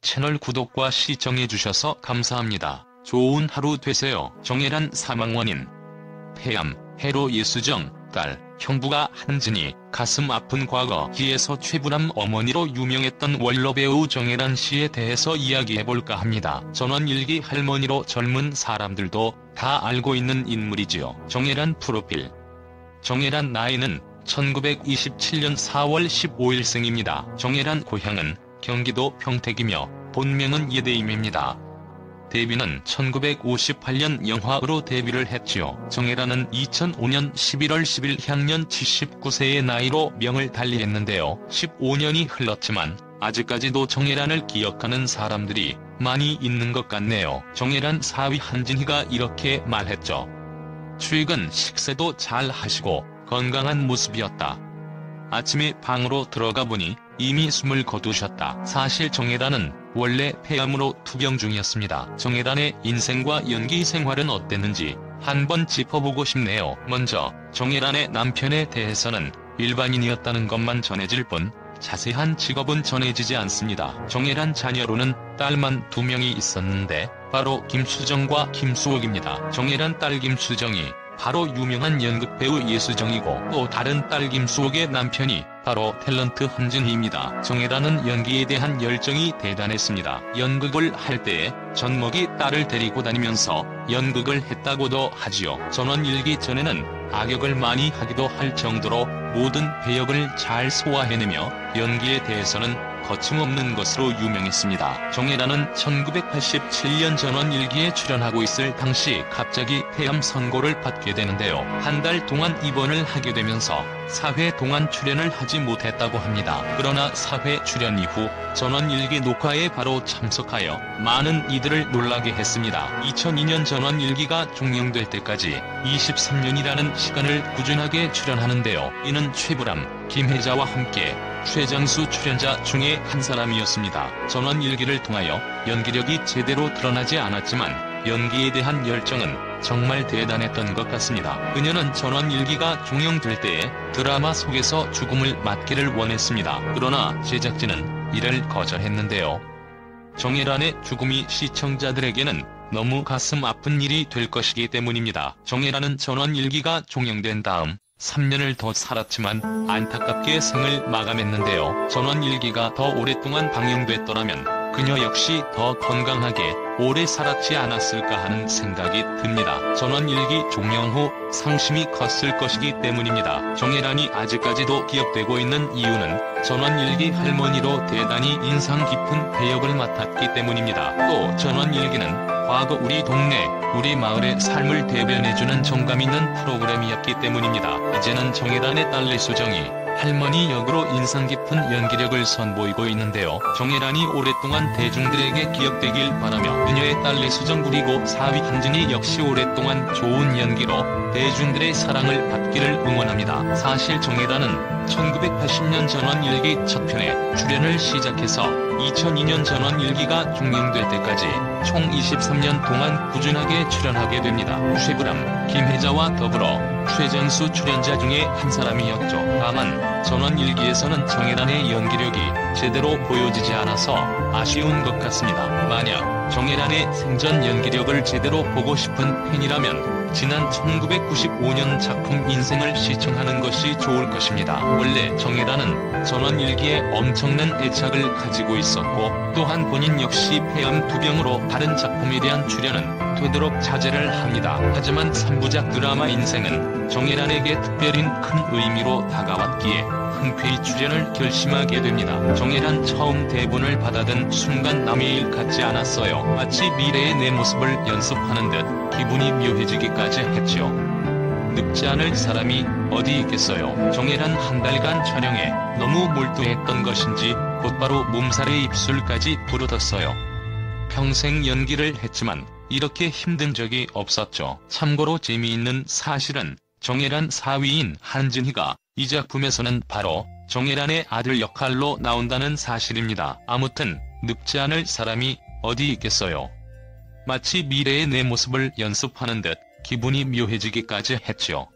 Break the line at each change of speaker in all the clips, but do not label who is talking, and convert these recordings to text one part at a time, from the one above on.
채널 구독과 시청해주셔서 감사합니다. 좋은 하루 되세요. 정혜란 사망 원인. 폐암, 해로 예수정, 딸, 형부가 한진이 가슴 아픈 과거기에서 최불암 어머니로 유명했던 원로배우 정혜란 씨에 대해서 이야기해볼까 합니다. 전원일기 할머니로 젊은 사람들도 다 알고 있는 인물이지요. 정혜란 프로필. 정혜란 나이는 1927년 4월 15일 생입니다. 정혜란 고향은 경기도 평택이며 본명은 예대임입니다. 데뷔는 1958년 영화로 데뷔를 했지요. 정혜란은 2005년 11월 10일 향년 79세의 나이로 명을 달리했는데요. 15년이 흘렀지만 아직까지도 정혜란을 기억하는 사람들이 많이 있는 것 같네요. 정혜란 사위 한진희가 이렇게 말했죠. 최근 식사도 잘 하시고 건강한 모습이었다. 아침에 방으로 들어가 보니 이미 숨을 거두셨다. 사실 정혜란은 원래 폐암으로 투병 중이었습니다. 정혜란의 인생과 연기 생활은 어땠는지 한번 짚어보고 싶네요. 먼저 정혜란의 남편에 대해서는 일반인이었다는 것만 전해질 뿐 자세한 직업은 전해지지 않습니다. 정혜란 자녀로는 딸만 2명이 있었는데 바로 김수정과 김수옥입니다. 정혜란 딸 김수정이 바로 유명한 연극배우 예수정이고 또 다른 딸 김수옥의 남편이 바로 탤런트 한진희입니다. 정혜란은 연기에 대한 열정이 대단했습니다. 연극을 할 때에 젖먹이 딸을 데리고 다니면서 연극을 했다고도 하지요. 전원일기 전에는 악역을 많이 하기도 할 정도로 모든 배역을 잘 소화해내며 연기에 대해서는 거침없는 것으로 유명했습니다. 정혜란은 1987년 전원일기에 출연하고 있을 당시 갑자기 폐암 선고를 받게 되는데요. 한 달 동안 입원을 하게 되면서 4회 동안 출연을 하지 못했다고 합니다. 그러나 4회 출연 이후 전원일기 녹화에 바로 참석하여 많은 이들을 놀라게 했습니다. 2002년 전원일기가 종영될 때까지 23년이라는 시간을 꾸준하게 출연하는데요. 이는 최불암, 김혜자와 함께 최장수 출연자 중에 한 사람이었습니다. 전원일기를 통하여 연기력이 제대로 드러나지 않았지만 연기에 대한 열정은 정말 대단했던 것 같습니다. 그녀는 전원일기가 종영될 때에 드라마 속에서 죽음을 맞기를 원했습니다. 그러나 제작진은 이를 거절했는데요. 정혜란의 죽음이 시청자들에게는 너무 가슴 아픈 일이 될 것이기 때문입니다. 정혜란은 전원일기가 종영된 다음 3년을 더 살았지만 안타깝게 생을 마감했는데요. 전원일기가 더 오랫동안 방영됐더라면 그녀 역시 더 건강하게 오래 살았지 않았을까 하는 생각이 듭니다. 전원일기 종영 후 상심이 컸을 것이기 때문입니다. 정혜란이 아직까지도 기억되고 있는 이유는 전원일기 할머니로 대단히 인상 깊은 배역을 맡았기 때문입니다. 또 전원일기는 과거 우리 동네, 우리 마을의 삶을 대변해주는 정감 있는 프로그램이었기 때문입니다. 이제는 정혜란의 딸 예수정이 할머니 역으로 인상 깊은 연기력을 선보이고 있는데요. 정혜란이 오랫동안 대중들에게 기억되길 바라며 그녀의 딸 예수정 그리고 사위 한진희 역시 오랫동안 좋은 연기로 대중들의 사랑을 받기를 응원합니다. 사실 정혜란은 1980년 전원일기 첫 편에 출연을 시작해서 2002년 전원일기가 종영될 때까지 총 23년 동안 꾸준하게 출연하게 됩니다. 최불암, 김혜자와 더불어 최장수 출연자 중에 한 사람이었죠. 다만 전원일기에서는 정혜란의 연기력이 제대로 보여지지 않아서 아쉬운 것 같습니다. 만약 정혜란의 생전 연기력을 제대로 보고 싶은 팬이라면 지난 1995년 작품 인생을 시청하는 것이 좋을 것입니다. 원래 정혜란은 전원일기에 엄청난 애착을 가지고 있었고 또한 본인 역시 폐암 투병으로 다른 작품에 대한 출연은 되도록 자제를 합니다. 하지만 3부작 드라마 인생은 정혜란에게 특별히 큰 의미로 다가왔기에 흔쾌히 출연을 결심하게 됩니다. 정혜란 처음 대본을 받아든 순간 남의 일 같지 않았어요. 마치 미래의 내 모습을 연습하는 듯 기분이 묘해지기까지 했죠. 늙지 않을 사람이 어디 있겠어요. 정혜란 한 달간 촬영에 너무 몰두했던 것인지 곧바로 몸살의 입술까지 부르렀어요. 평생 연기를 했지만 이렇게 힘든 적이 없었죠. 참고로 재미있는 사실은 정혜란 사위인 한진희가 이 작품에서는 바로 정혜란의 아들 역할로 나온다는 사실입니다. 아무튼 늙지 않을 사람이 어디 있겠어요. 마치 미래의 내 모습을 연습하는 듯 기분이 묘해지기까지 했죠.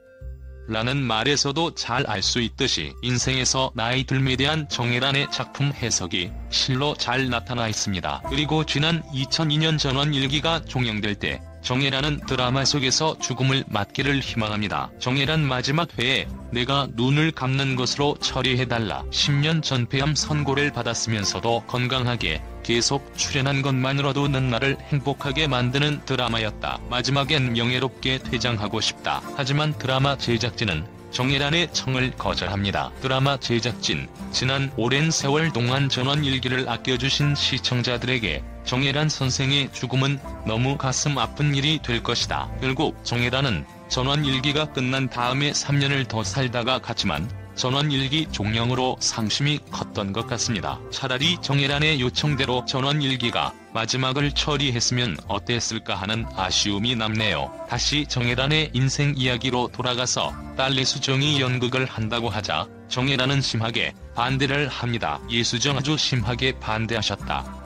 라는 말에서도 잘 알 수 있듯이 인생에서 나이 들에 대한 정혜란의 작품 해석이 실로 잘 나타나 있습니다. 그리고 지난 2002년 전원일기가 종영될 때 정혜란은 드라마 속에서 죽음을 맞기를 희망합니다. 정혜란 마지막 회에 내가 눈을 감는 것으로 처리해달라. 10년 전 폐암 선고를 받았으면서도 건강하게 계속 출연한 것만으로도 나를 행복하게 만드는 드라마였다. 마지막엔 명예롭게 퇴장하고 싶다. 하지만 드라마 제작진은 정혜란의 청을 거절합니다. 드라마 제작진, 지난 오랜 세월 동안 전원일기를 아껴주신 시청자들에게 정혜란 선생의 죽음은 너무 가슴 아픈 일이 될 것이다. 결국 정혜란은 전원일기가 끝난 다음에 3년을 더 살다가 갔지만 전원일기 종영으로 상심이 컸던 것 같습니다. 차라리 정혜란의 요청대로 전원일기가 마지막을 처리했으면 어땠을까 하는 아쉬움이 남네요. 다시 정혜란의 인생 이야기로 돌아가서 딸 예수정이 연극을 한다고 하자 정혜란은 심하게 반대를 합니다. 예수정 아주 심하게 반대하셨다.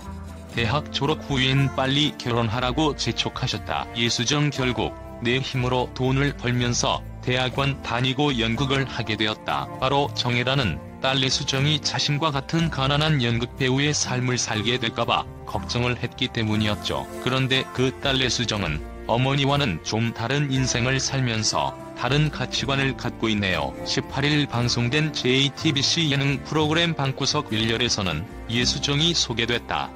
대학 졸업 후엔 빨리 결혼하라고 재촉하셨다. 예수정 결국 내 힘으로 돈을 벌면서 대학원 다니고 연극을 하게 되었다. 바로 정혜란은 딸 예수정이 자신과 같은 가난한 연극 배우의 삶을 살게 될까봐 걱정을 했기 때문이었죠. 그런데 그 딸 예수정은 어머니와는 좀 다른 인생을 살면서 다른 가치관을 갖고 있네요. 18일 방송된 JTBC 예능 프로그램 방구석 일렬에서는 예수정이 소개됐다.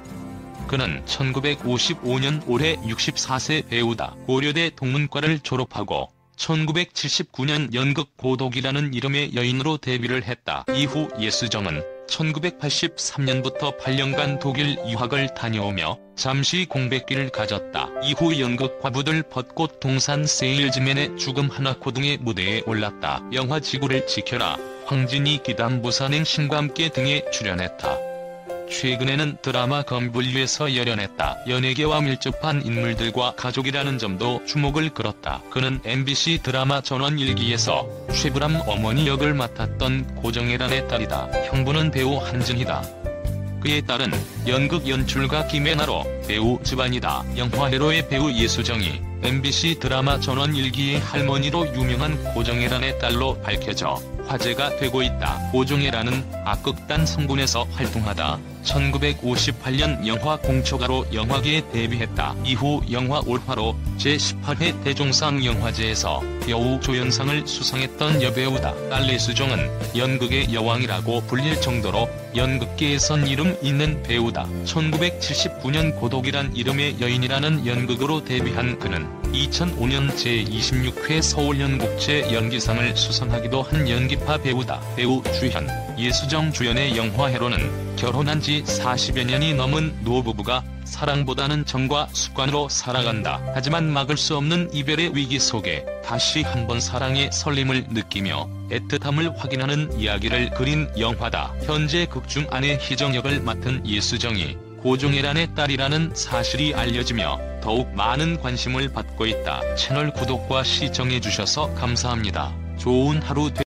그는 1955년 올해 64세 배우다. 고려대 동문과를 졸업하고 1979년 연극 고독이라는 이름의 여인으로 데뷔를 했다. 이후 예수정은 1983년부터 8년간 독일 유학을 다녀오며 잠시 공백기를 가졌다. 이후 연극 과부들 벚꽃 동산 세일즈맨의 죽음 하나코 등의 무대에 올랐다. 영화 지구를 지켜라, 황진이 기담 부산행 신과 함께 등에 출연했다. 최근에는 드라마 검불류에서 열연했다. 연예계와 밀접한 인물들과 가족이라는 점도 주목을 끌었다. 그는 MBC 드라마 전원일기에서 최불암 어머니 역을 맡았던 고정혜란의 딸이다. 형부는 배우 한진희다. 그의 딸은 연극 연출가 김혜나로 배우 집안이다. 영화회로의 배우 예수정이 MBC 드라마 전원일기의 할머니로 유명한 고정혜란의 딸로 밝혀져 화제가 되고 있다. 고정혜란은 악극단 성군에서 활동하다 1958년 영화 공초가로 영화계에 데뷔했다. 이후 영화 올화로 제18회 대종상 영화제에서 여우 조연상을 수상했던 여배우다. 딸 예수정은 연극의 여왕이라고 불릴 정도로 연극계에선 이름 있는 배우다. 1979년 고독이란 이름의 여인이라는 연극으로 데뷔한 그는 2005년 제26회 서울연극제 연기상을 수상하기도 한 연기파 배우다. 배우 주현, 예수정 주연의 영화회로는 결혼한 지 40여 년이 넘은 노부부가 사랑보다는 정과 습관으로 살아간다. 하지만 막을 수 없는 이별의 위기 속에 다시 한번 사랑의 설렘을 느끼며 애틋함을 확인하는 이야기를 그린 영화다. 현재 극중 아내 희정 역을 맡은 예수정이 고정혜란의 딸이라는 사실이 알려지며 더욱 많은 관심을 받고 있다. 채널 구독과 시청해주셔서 감사합니다. 좋은 하루